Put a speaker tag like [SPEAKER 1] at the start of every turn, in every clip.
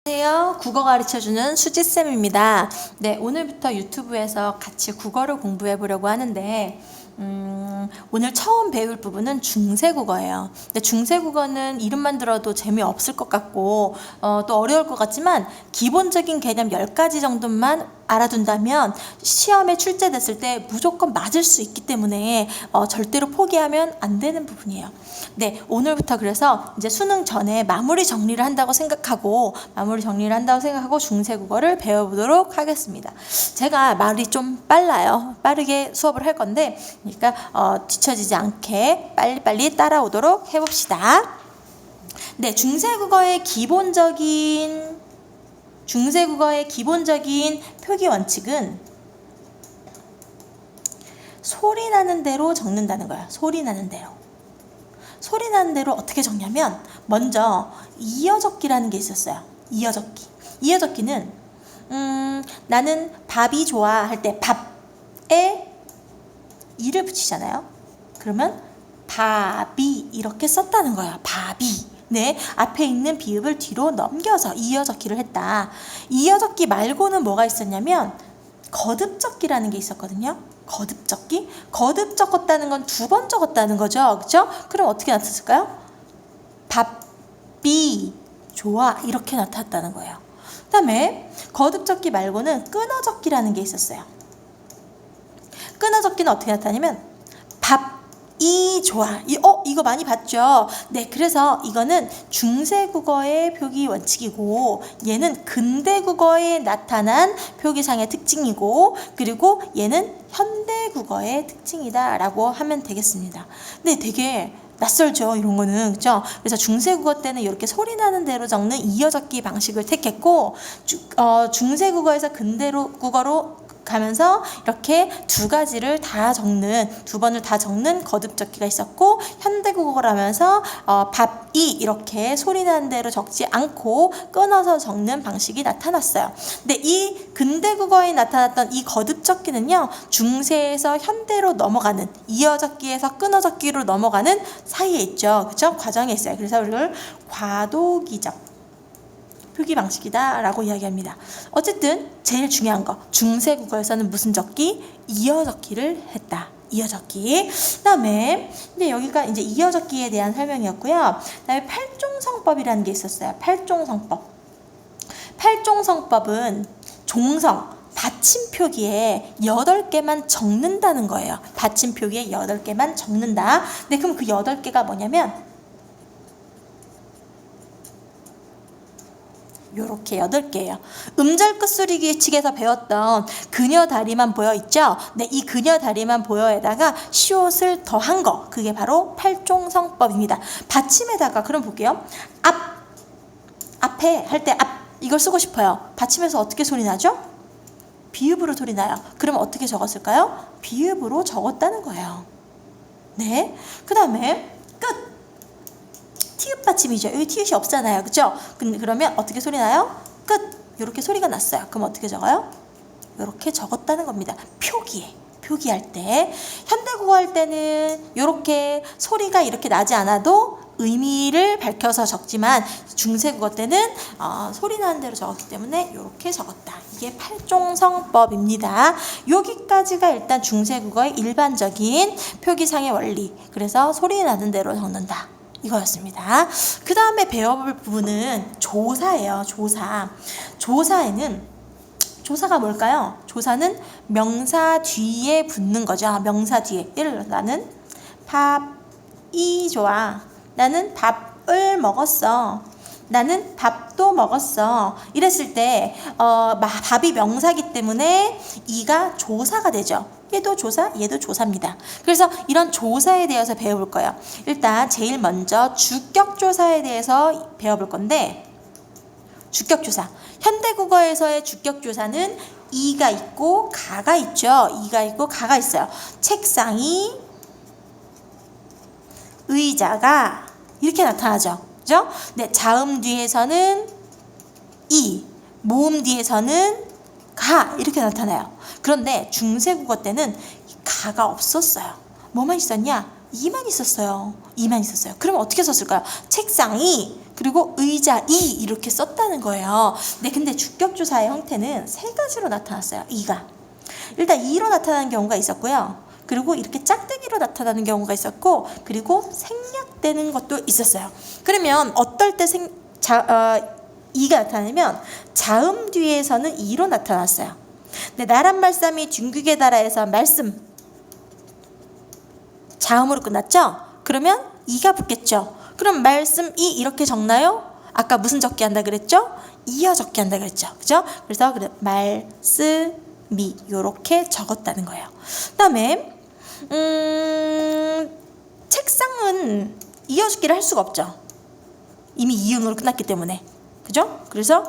[SPEAKER 1] 안녕하세요. 국어 가르쳐주는 수지쌤입니다. 네, 오늘부터 유튜브에서 같이 국어를 공부해 보려고 하는데 오늘 처음 배울 부분은 중세국어예요. 근데 중세국어는 이름만 들어도 재미없을 것 같고 또 어려울 것 같지만 기본적인 개념 10가지 정도만 알아둔다면 시험에 출제됐을 때 무조건 맞을 수 있기 때문에 절대로 포기하면 안 되는 부분이에요. 네, 오늘부터 그래서 이제 수능 전에 마무리 정리를 한다고 생각하고 중세국어를 배워보도록 하겠습니다. 제가 말이 좀 빨라요. 빠르게 수업을 할 건데 그러니까 뒤처지지 않게 빨리빨리 따라오도록 해봅시다. 네, 중세국어의 기본적인 표기 원칙은 소리 나는 대로 적는다는 거예요. 소리 나는 대로 어떻게 적냐면 먼저 이어적기라는 게 있었어요. 이어적기는 나는 밥이 좋아 할 때 밥에 이를 붙이잖아요. 그러면 밥이 이렇게 썼다는 거예요. 밥이. 네, 앞에 있는 비읍을 뒤로 넘겨서 이어적기를 했다. 이어적기 말고는 뭐가 있었냐면 거듭적기라는 게 있었거든요. 거듭 적었다는 건 두 번 적었다는 거죠. 그렇죠? 그럼 어떻게 나타났을까요? 밥이 좋아 이렇게 나타났다는 거예요. 그 다음에 거듭적기 말고는 끊어적기라는 게 있었어요. 끊어적기는 어떻게 나타나냐면 밥이 좋아. 이거 많이 봤죠? 네, 그래서 이거는 중세국어의 표기 원칙이고 얘는 근대국어에 나타난 표기상의 특징이고 그리고 얘는 현대국어의 특징이다라고 하면 되겠습니다. 네, 되게 낯설죠, 이런 거는. 그렇죠? 그래서 중세국어 때는 이렇게 소리 나는 대로 적는 이어적기 방식을 택했고 중세국어에서 근대국어로 가면서 이렇게 두 번을 다 적는 거듭적기가 있었고 현대국어라면서 밥이 이렇게 소리 나는 대로 적지 않고 끊어서 적는 방식이 나타났어요. 근데 이 근대국어에 나타났던 이 거듭적기는요, 중세에서 현대로 넘어가는 이어적기에서 끊어적기로 넘어가는 사이에 있죠. 그렇죠? 과정에 있어요. 그래서 이걸 과도기적 표기 방식이다 라고 이야기합니다. 어쨌든 제일 중요한 거, 중세국어에서는 무슨 적기? 이어적기를 했다. 이어적기. 그 다음에 이제 여기가 이제 이어적기에 대한 설명이었고요. 그 다음에 팔종성법이라는 게 있었어요. 팔종성법은 종성, 받침표기에 8개만 적는다는 거예요. 받침표기에 8개만 적는다. 네, 그럼 그 8개가 뭐냐면 요렇게 8개예요. 음절 끝소리 규칙에서 배웠던 그녀 다리만 보여 있죠? 네, 이 그녀 다리만 보여에다가 시옷을 더한 거, 그게 바로 팔종성법입니다. 받침에다가 그럼 볼게요. 앞에 할 때 이걸 쓰고 싶어요. 받침에서 어떻게 소리 나죠? 비읍으로 소리 나요. 그럼 어떻게 적었을까요? 비읍으로 적었다는 거예요. 네, 그 다음에 끝. 티읕 받침이죠. 여기 티읕이 없잖아요. 그렇죠? 그러면 어떻게 소리 나요? 끝. 이렇게 소리가 났어요. 그럼 어떻게 적어요? 이렇게 적었다는 겁니다. 표기할 때. 현대국어 할 때는 이렇게 소리가 이렇게 나지 않아도 의미를 밝혀서 적지만 중세국어 때는 소리 나는 대로 적었기 때문에 이렇게 적었다. 이게 팔종성법입니다. 여기까지가 일단 중세국어의 일반적인 표기상의 원리. 그래서 소리 나는 대로 적는다. 이거였습니다. 그 다음에 배워볼 부분은 조사예요. 조사가 뭘까요? 조사는 명사 뒤에 붙는 거죠. 명사 뒤에. 예를 들어 나는 밥이 좋아. 나는 밥을 먹었어. 나는 밥도 먹었어. 이랬을 때 밥이 명사기 때문에 이가 조사가 되죠. 얘도 조사, 얘도 조사입니다. 그래서 이런 조사에 대해서 배워볼 거예요. 일단 제일 먼저 주격조사에 대해서 배워볼 건데, 주격조사. 현대국어에서의 주격조사는 이가 있고 가가 있죠. 이가 있고 가가 있어요. 책상이, 의자가 이렇게 나타나죠. 그죠? 네, 자음 뒤에서는 이, 모음 뒤에서는 가 이렇게 나타나요. 그런데 중세국어 때는 가가 없었어요. 뭐만 있었냐? 이만 있었어요. 이만 있었어요. 그럼 어떻게 썼을까요? 책상이 그리고 의자 이 이렇게 썼다는 거예요. 네, 근데 주격조사의 형태는 세 가지로 나타났어요. 이가 일단 이로 나타나는 경우가 있었고요. 그리고 이렇게 짝대기로 나타나는 경우가 있었고, 그리고 생략되는 것도 있었어요. 그러면 어떨 때 이가 나타나면 자음 뒤에서는 이로 나타났어요. 네, 나란 말씀이 중국에 달하에서 말씀 자음으로 끝났죠? 그러면 이가 붙겠죠. 그럼 말씀 이 이렇게 적나요? 아까 무슨 적기 한다 그랬죠? 이어 적기 한다 그랬죠. 그죠? 그래서 말씀이 요렇게 적었다는 거예요. 그다음에 책상은 이어 적기를 할 수가 없죠. 이미 이음으로 끝났기 때문에. 그죠? 그래서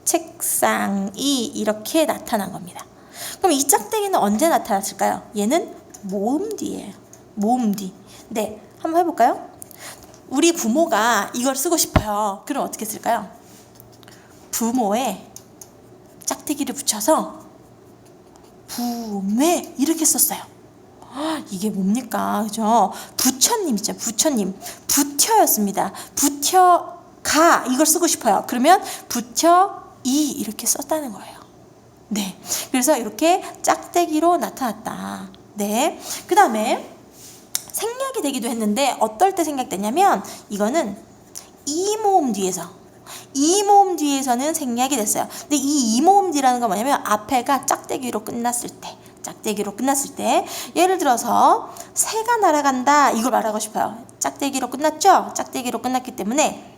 [SPEAKER 1] 책상이 이렇게 나타난 겁니다. 그럼 이 짝대기는 언제 나타났을까요? 얘는 모음 뒤예요. 모음 뒤. 네, 한번 해볼까요? 우리 부모가 이걸 쓰고 싶어요. 그럼 어떻게 쓸까요? 부모에 짝대기를 붙여서 부메 이렇게 썼어요. 이게 뭡니까? 그죠? 부처님 있죠. 부처님. 부처였습니다. 부처가 이걸 쓰고 싶어요. 그러면 부처 이 이렇게 썼다는 거예요. 네. 그래서 이렇게 짝대기로 나타났다. 네. 그 다음에 생략이 되기도 했는데 어떨 때 생략되냐면 이거는 이 모음 뒤에서 이 모음 뒤에서는 생략이 됐어요. 근데 이 모음 뒤라는 건 뭐냐면 앞에가 짝대기로 끝났을 때 짝대기로 끝났을 때 예를 들어서 새가 날아간다 이걸 말하고 싶어요. 짝대기로 끝났죠? 짝대기로 끝났기 때문에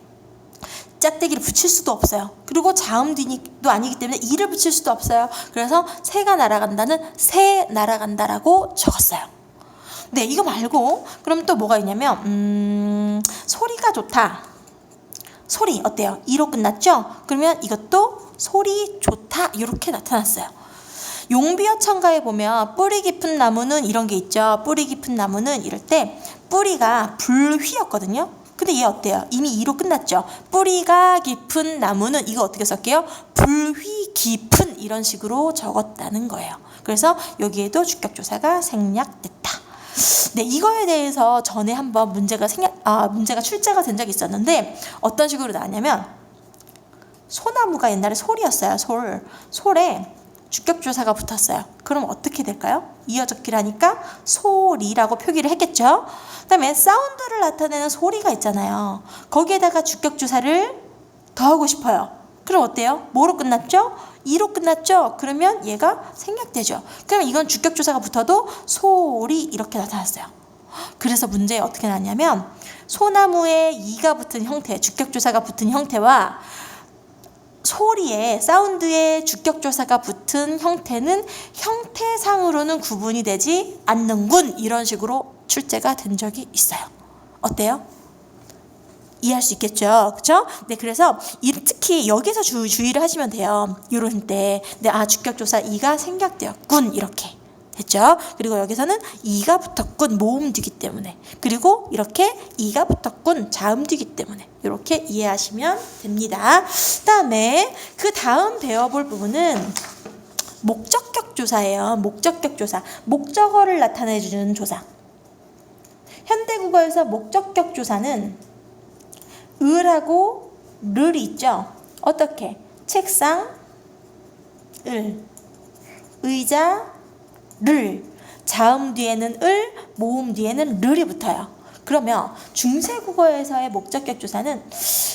[SPEAKER 1] 짝대기를 붙일 수도 없어요. 그리고 자음 뒤도 아니기 때문에 이를 붙일 수도 없어요. 그래서 새가 날아간다는 새 날아간다라고 적었어요. 네, 이거 말고 그럼 또 뭐가 있냐면 소리가 좋다. 소리 어때요? 이로 끝났죠? 그러면 이것도 소리 좋다 이렇게 나타났어요. 용비어천가에 보면 뿌리 깊은 나무는 이런 게 있죠. 뿌리 깊은 나무는 이럴 때 뿌리가 불휘였거든요. 근데 얘 어때요? 이미 이로 끝났죠. 뿌리가 깊은 나무는 이거 어떻게 쓸게요? 불휘 깊은 이런 식으로 적었다는 거예요. 그래서 여기에도 주격조사가 생략됐다. 네, 이거에 대해서 전에 한번 문제가 출제가 된 적이 있었는데 어떤 식으로 나왔냐면 소나무가 옛날에 솔이었어요. 솔에 주격조사가 붙었어요. 그럼 어떻게 될까요? 이어적기를 하니까 소리라고 표기를 했겠죠. 그 다음에 사운드를 나타내는 소리가 있잖아요. 거기에다가 주격조사를 더하고 싶어요. 그럼 어때요? 뭐로 끝났죠? 이로 끝났죠? 그러면 얘가 생략되죠. 그러면 이건 주격조사가 붙어도 소리 이렇게 나타났어요. 그래서 문제에 어떻게 나왔냐면 소나무에 이가 붙은 형태, 주격조사가 붙은 형태와 소리에 사운드에 주격조사가 붙은 형태는 형태상으로는 구분이 되지 않는군 이런 식으로 출제가 된 적이 있어요. 어때요? 이해할 수 있겠죠? 그렇죠? 네, 그래서 특히 여기서 주의를 하시면 돼요. 이런 때, 네, 주격조사 이가 생략되었군 이렇게 됐죠? 그리고 여기서는 이가 붙었군 모음 뒤기 때문에, 그리고 이렇게 이가 붙었군 자음 뒤기 때문에 이렇게 이해하시면 됩니다. 그다음에 그 다음 배워볼 부분은 목적격 조사예요. 목적격 조사, 목적어를 나타내주는 조사. 현대국어에서 목적격 조사는 을하고 르이 있죠. 어떻게? 책상, 을, 의자, 를. 자음 뒤에는 을, 모음 뒤에는 르이 붙어요. 그러면 중세국어에서의 목적격 조사는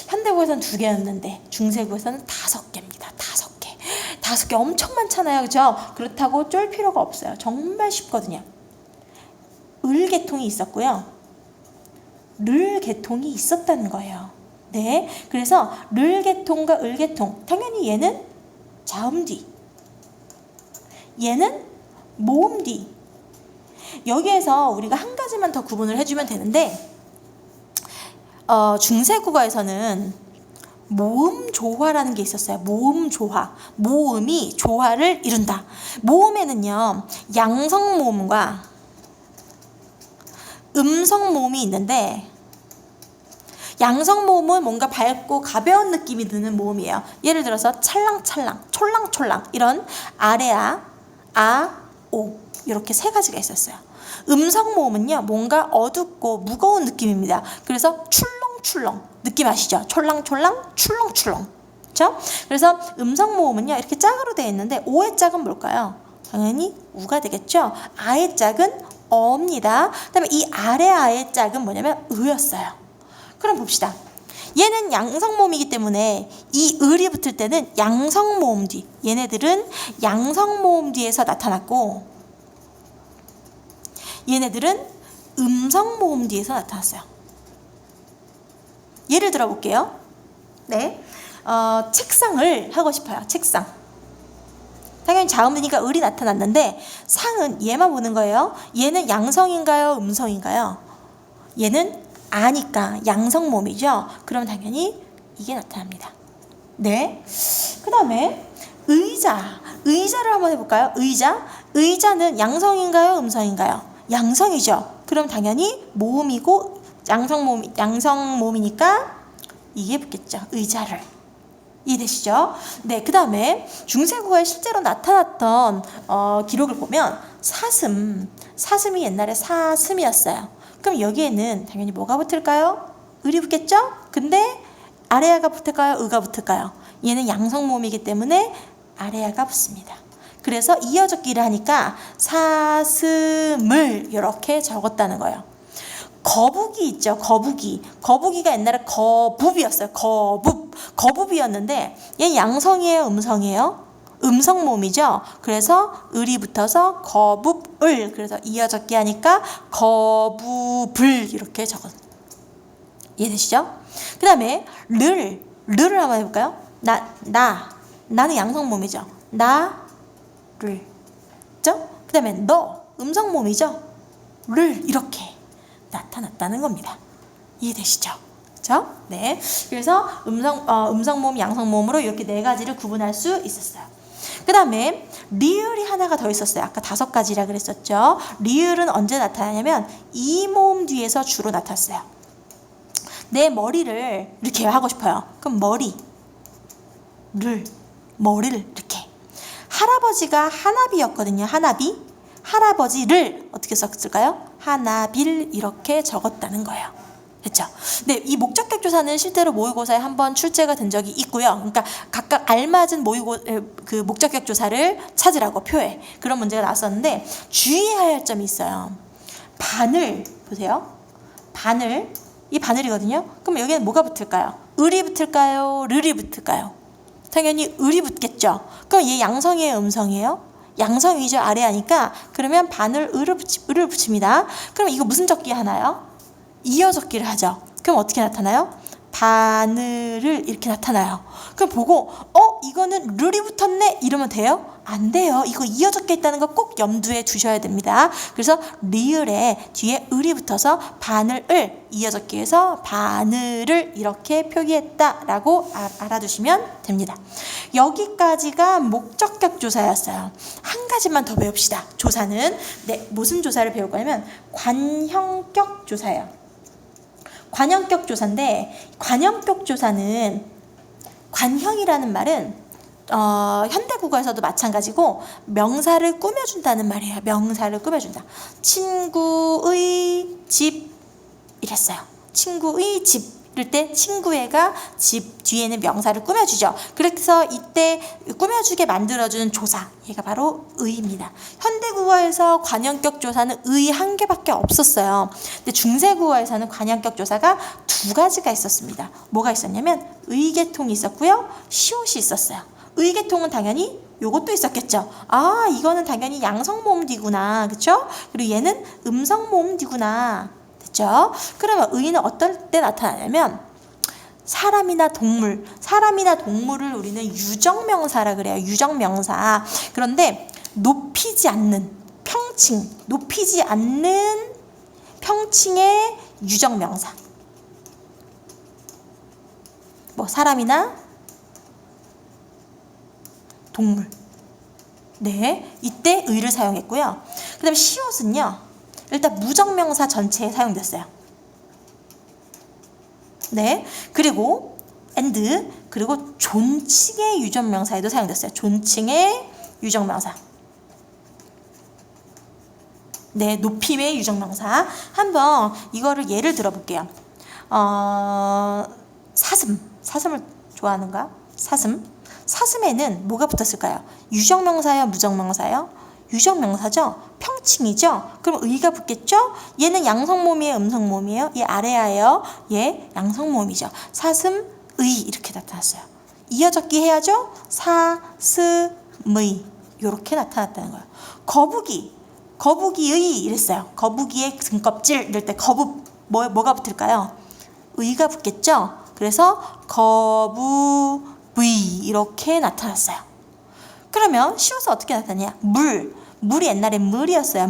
[SPEAKER 1] 현대국어에서는 2개였는데 중세국어에서는 5개입니다. 5개. 5개 엄청 많잖아요. 그죠? 그렇다고 쫄 필요가 없어요. 정말 쉽거든요. 을 계통이 있었고요. 를 계통이 있었다는 거예요. 네, 그래서 를 계통과 을 계통, 당연히 얘는 자음 뒤, 얘는 모음 뒤. 여기에서 우리가 한 가지만 더 구분을 해주면 되는데 중세국어에서는 모음 조화라는 게 있었어요. 모음 조화. 모음이 조화를 이룬다. 모음에는요 양성 모음과 음성 모음이 있는데 양성 모음은 뭔가 밝고 가벼운 느낌이 드는 모음이에요. 예를 들어서 찰랑찰랑, 촐랑촐랑 이런 아래아, 아, 오 이렇게 3가지가 있었어요. 음성 모음은요, 뭔가 어둡고 무거운 느낌입니다. 그래서 출렁출렁 느낌 아시죠? 촐랑촐랑 출렁출렁. 그렇죠? 그래서 음성 모음은요, 이렇게 짝으로 되어 있는데 오의 짝은 뭘까요? 당연히 우가 되겠죠. 아의 짝은 어입니다. 그다음에 이 아래 아의 짝은 뭐냐면 의였어요. 그럼 봅시다. 얘는 양성모음이기 때문에 이 을이 붙을 때는 양성모음 뒤, 얘네들은 양성모음 뒤에서 나타났고 얘네들은 음성모음 뒤에서 나타났어요. 예를 들어 볼게요. 네, 책상을 하고 싶어요. 책상. 당연히 자음 드니까 을이 나타났는데 상은 얘만 보는 거예요. 얘는 양성인가요? 음성인가요? 얘는 아니까 양성모음이죠. 그럼 당연히 이게 나타납니다. 네. 그 다음에 의자를 한번 해볼까요? 의자는 양성인가요? 음성인가요? 양성이죠. 그럼 당연히 모음이고 양성모음이니까 이게 붙겠죠. 의자를. 이해되시죠? 네, 그 다음에 중세국어에 실제로 나타났던 기록을 보면 사슴이 옛날에 사슴이었어요. 그럼 여기에는 당연히 뭐가 붙을까요? 을이 붙겠죠? 근데 아래아가 붙을까요? 의가 붙을까요? 얘는 양성모음이기 때문에 아래아가 붙습니다. 그래서 이어적기를 하니까 사슴을 이렇게 적었다는 거예요. 거북이 있죠. 거북이가 옛날에 거북이었어요. 거북이였는데 얘 양성이에요? 음성이에요? 음성모음이죠. 그래서 을이 붙어서 거북을, 그래서 이어적기 하니까 거북을 이렇게 적었어요. 이해되시죠? 그 다음에 를 한번 해볼까요? 나는 양성모음이죠. 나를. 그죠? 그 다음에 너 음성모음이죠. 를 이렇게 나타났다는 겁니다. 이해되시죠? 그렇죠? 네. 그래서 음성모음, 양성모음으로 이렇게 네 가지를 구분할 수 있었어요. 그 다음에 리을이 하나가 더 있었어요. 아까 5가지라 그랬었죠. 리을은 언제 나타나냐면 이 모음 뒤에서 주로 나타났어요. 내 머리를 이렇게 하고 싶어요. 그럼 머리를 이렇게. 할아버지가 하나비였거든요. 할아버지를 어떻게 썼을까요? 하나빌 이렇게 적었다는 거예요. 됐죠? 네, 이 목적격 조사는 실제로 모의고사에 한번 출제가 된 적이 있고요. 그러니까 각각 알맞은 목적격 조사를 찾으라고 표에 그런 문제가 나왔었는데 주의해야 할 점이 있어요. 바늘 보세요. 이 바늘이거든요. 그럼 여기는 뭐가 붙을까요? 을이 붙을까요? 르이 붙을까요? 당연히 을이 붙겠죠. 그럼 얘 양성이에요? 음성이에요? 양성이죠. 아래 하니까 그러면 바늘 을을 붙입니다. 그럼 이거 무슨 적기 하나요? 이어적기를 하죠. 그럼 어떻게 나타나요? 바늘을 이렇게 나타나요. 그럼 보고 이거는 르이 붙었네 이러면 돼요? 안 돼요. 이거 이어적게 있다는 거 꼭 염두에 두셔야 됩니다. 그래서 리을에 뒤에 을이 붙어서 바늘을 이어적기에서 바늘을 이렇게 표기했다라고 알아두시면 됩니다. 여기까지가 목적격 조사였어요. 한 가지만 더 배웁시다. 조사는 무슨 조사를 배울 거냐면 관형격 조사예요. 관형격 조사인데 관형격 조사는 관형이라는 말은 현대 국어에서도 마찬가지고 명사를 꾸며준다는 말이에요. 명사를 꾸며준다. 친구의 집 이랬어요. 친구의 집 이럴 때 친구애가 집 뒤에는 명사를 꾸며주죠. 그래서 이때 꾸며주게 만들어주는 조사, 얘가 바로 의입니다. 현대국어에서 관형격 조사는 의 한 개밖에 없었어요. 근데 중세국어에서는 관형격 조사가 2가지가 있었습니다. 뭐가 있었냐면 의계통이 있었고요, 시옷이 있었어요. 의계통은 당연히 요것도 있었겠죠. 이거는 당연히 양성모음디구나, 그렇죠? 그리고 얘는 음성모음디구나. 됐죠? 그러면 의는 어떨 때 나타나냐면 사람이나 동물을 우리는 유정명사라 그래요. 유정명사. 그런데 높이지 않는 평칭의 유정명사. 뭐 사람이나 동물. 네, 이때 의를 사용했고요. 그 다음에 시옷은요, 일단 무정명사 전체에 사용됐어요. 네, 그리고 그리고 존칭의 유정명사에도 사용됐어요. 존칭의 유정명사. 네, 높임의 유정명사. 한번 이거를 예를 들어볼게요. 사슴을 좋아하는가? 사슴에는 뭐가 붙었을까요? 유정명사요, 무정명사요? 유정명사죠? 평칭이죠? 그럼 의가 붙겠죠? 얘는 양성모음이에요, 음성모음이에요? 얘 아래야예요? 얘 양성모음이죠. 사슴, 의 이렇게 나타났어요. 이어적기 해야죠? 사슴의 이렇게 나타났다는 거예요. 거북이의 이랬어요. 거북이의 등껍질 이럴 때 뭐가 붙을까요? 의가 붙겠죠? 그래서 거북의 이렇게 나타났어요. 그러면 시옷은 어떻게 나타나냐? 물이 옛날에 물이었어요.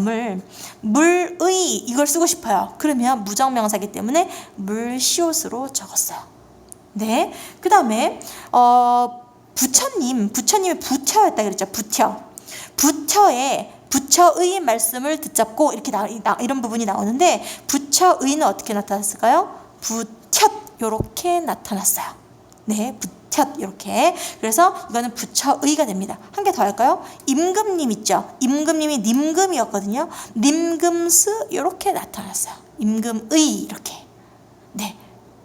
[SPEAKER 1] 물의 이걸 쓰고 싶어요. 그러면 무정명사이기 때문에 물시옷으로 적었어요. 네. 그 다음에 부처님이 부처였다 그랬죠. 부처의 말씀을 듣잡고 이렇게 이런 부분이 나오는데 부처의는 어떻게 나타났을까요? 부텟 이렇게 나타났어요. 네, 부텟 이렇게. 그래서 이거는 부처의가 됩니다. 한 개 더 할까요? 임금님 있죠. 임금님이 님금이었거든요. 님금스 이렇게 나타났어요. 임금의 이렇게. 네.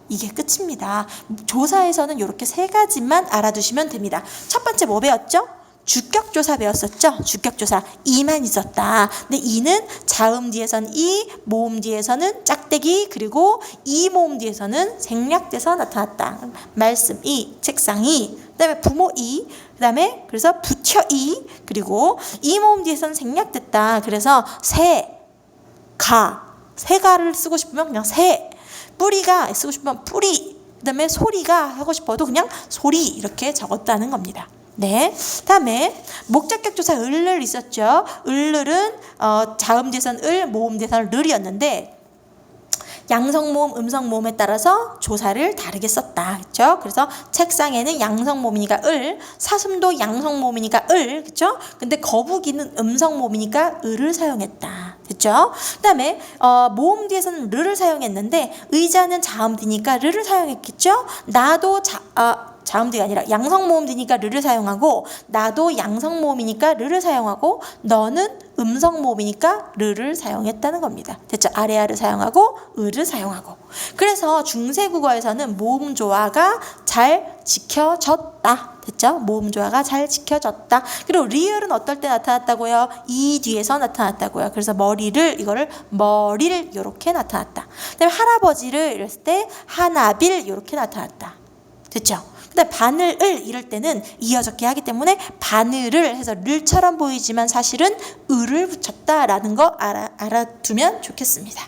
[SPEAKER 1] 이게 끝입니다. 조사에서는 이렇게 세 가지만 알아두시면 됩니다. 첫 번째 뭐 배웠죠? 주격조사 배웠었죠? 주격조사. 이만 있었다. 근데 이는 자음 뒤에서는 이, 모음 뒤에서는 짝대기, 그리고 이 모음 뒤에서는 생략돼서 나타났다. 말씀 이, 책상 이, 그 다음에 부모 이, 그 다음에 그래서 부처 이, 그리고 이 모음 뒤에서는 생략됐다. 그래서 세가를 쓰고 싶으면 그냥 뿌리가 쓰고 싶으면 뿌리, 그 다음에 소리가 하고 싶어도 그냥 소리 이렇게 적었다는 겁니다. 네. 다음에 목적격 조사 을을 있었죠. 을은 자음 뒤에서는 을, 모음 뒤에서는 을이었는데 양성모음, 음성모음에 따라서 조사를 다르게 썼다. 그렇죠? 그래서 책상에는 양성모음이니까 을, 사슴도 양성모음이니까 을, 그렇죠? 근데 거북이는 음성모음이니까 을을 사용했다. 그렇죠? 그다음에 모음 뒤에서는 르를 사용했는데 의자는 자음 뒤니까 르를 사용했겠죠? 나도 자음 뒤가 아니라 양성모음 뒤니까 르를 사용하고, 나도 양성모음이니까 르를 사용하고, 너는 음성모음이니까 르를 사용했다는 겁니다. 됐죠? 아래아를 사용하고 을을 사용하고. 그래서 중세국어에서는 모음 조화가 잘 지켜졌다. 됐죠? 모음 조화가 잘 지켜졌다. 그리고 리을은 어떨 때 나타났다고요? 이 뒤에서 나타났다고요. 그래서 머리를 이렇게 나타났다. 그다음에 할아버지를 이랬을 때 하나빌 이렇게 나타났다. 됐죠? 근데 바늘을 이럴 때는 이어적기 하기 때문에 바늘을 해서 를처럼 보이지만 사실은 을을 붙였다라는 거 알아두면 좋겠습니다.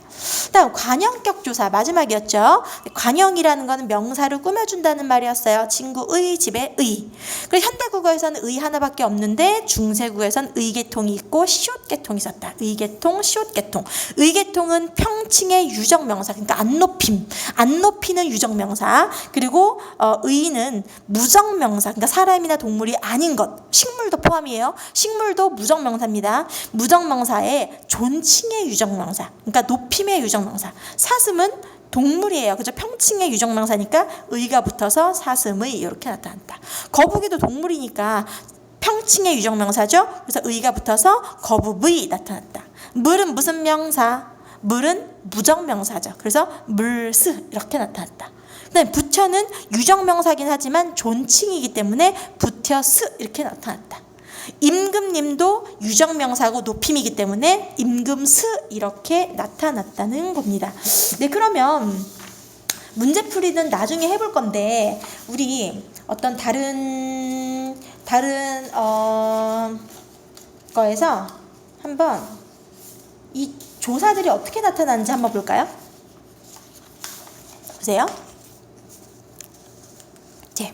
[SPEAKER 1] 다음 관형격 조사 마지막이었죠. 관형이라는 거는 명사를 꾸며준다는 말이었어요. 친구의 집에 의. 그리고 현대국어에서는 의 하나밖에 없는데 중세국어에서는 의계통이 있고 시옷계통이 있었다. 의계통, 시옷계통. 의계통은 평칭의 유정명사, 그러니까 안 높이는 유정명사. 그리고 의는 무정명사, 그러니까 사람이나 동물이 아닌 것, 식물도 포함이에요. 식물도 무정명사입니다. 무정명사에 존칭의 유정명사, 그러니까 높임의 유정명사. 사슴은 동물이에요. 그죠? 평칭의 유정명사니까 의가 붙어서 사슴의 이렇게 나타난다. 거북이도 동물이니까 평칭의 유정명사죠. 그래서 의가 붙어서 거북의 나타났다. 물은 무슨 명사? 물은 무정명사죠. 그래서 물스 이렇게 나타났다. 그다음에 부처는 유정명사긴 하지만 존칭이기 때문에 부처스 이렇게 나타났다. 임금님도 유정명사고 높임이기 때문에 임금스 이렇게 나타났다는 겁니다. 네, 그러면 문제풀이는 나중에 해볼 건데 우리 어떤 다른 거에서 한번 이 조사들이 어떻게 나타나는지 한번 볼까요? 보세요.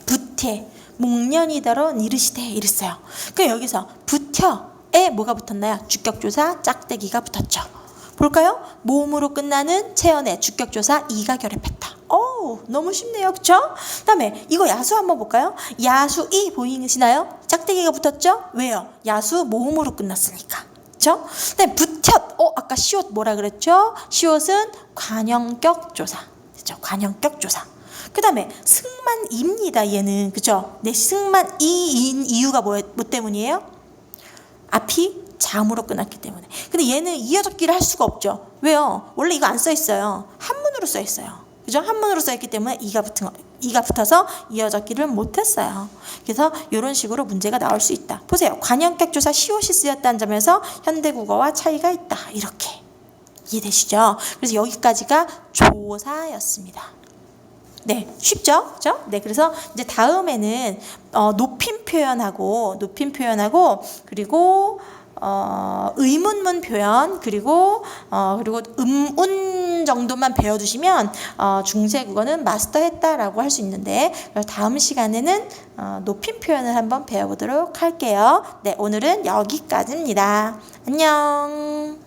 [SPEAKER 1] 부태 목련이더러 니르시되 이랬어요. 그러니까 여기서 부처에 뭐가 붙었나요? 주격조사 짝대기가 붙었죠. 볼까요? 모음으로 끝나는 체언의 주격조사 이가 결합했다. 너무 쉽네요. 그쵸? 그 다음에 이거 야수 한번 볼까요? 야수이 보이시나요? 짝대기가 붙었죠? 왜요? 야수 모음으로 끝났으니까. 그쵸? 그 다음에 부텟. 아까 시옷 뭐라 그랬죠? 시옷은 관형격 조사. 그쵸? 관형격 조사. 그 다음에 승만입니다. 얘는. 그죠? 네, 승만이인 이유가 뭐 때문이에요? 앞이 자음으로 끝났기 때문에. 근데 얘는 이어적기를 할 수가 없죠. 왜요? 원래 이거 안 써 있어요. 한문으로 써 있어요. 그죠? 한문으로 써 있기 때문에 이가 붙어서 이어적기를 못했어요. 그래서 이런 식으로 문제가 나올 수 있다. 보세요. 관형격 조사 시옷이 쓰였다는 점에서 현대국어와 차이가 있다. 이렇게 이해되시죠? 그래서 여기까지가 조사였습니다. 네, 쉽죠? 그죠? 네, 그래서 이제 다음에는 높임 표현하고 그리고 의문문 표현 그리고 음운 정도만 배워두시면 중세국어는 마스터했다라고 할 수 있는데, 다음 시간에는 높임 표현을 한번 배워보도록 할게요. 네, 오늘은 여기까지입니다. 안녕.